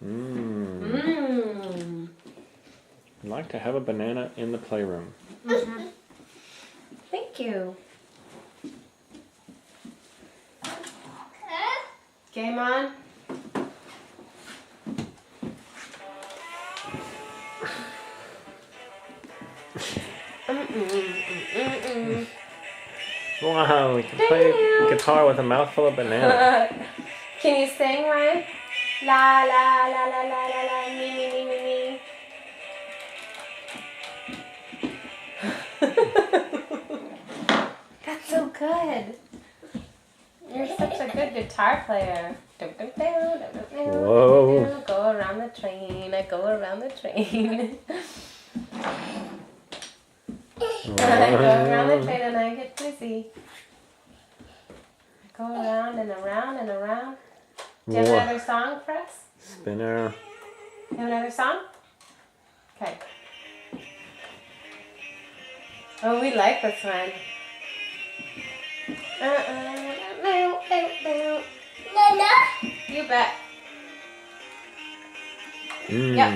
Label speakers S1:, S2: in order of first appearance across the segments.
S1: Mmm.
S2: I'd like to have a banana in the playroom.
S1: Mm-hmm. Thank you. Game on.
S2: Wow, we can play guitar with a mouthful of banana.
S1: Can you sing, Ryan? La la la la la la la me me me me me. That's so good. You're such a good guitar player.
S2: Whoa.
S1: Go around the train. I go around the train. I go around the train and I get dizzy. I go around and around and around. Do you have another song for us?
S2: Spinner.
S1: You have another song? Okay. Oh, we like this one. You bet. Yep.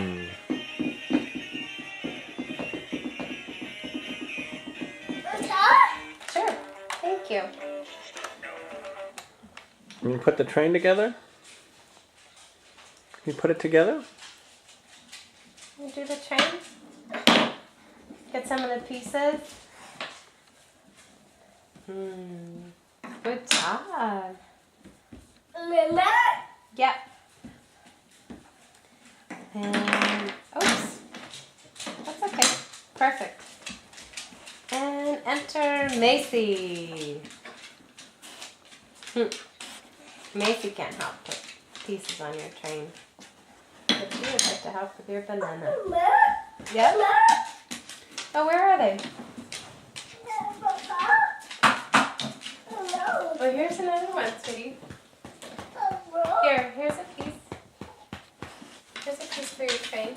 S1: Sure. Thank you.
S2: Can you put the train together? Can you put it together?
S1: You do the train. Get some of the pieces. Good job. Yep. And oops. That's okay. Perfect. And enter Macy. Macy can't help put pieces on your train. But she would like to help with your banana. Yep. Oh, where are they? Oh, here's another one, sweetie. Here's a piece. Here's a piece for your train.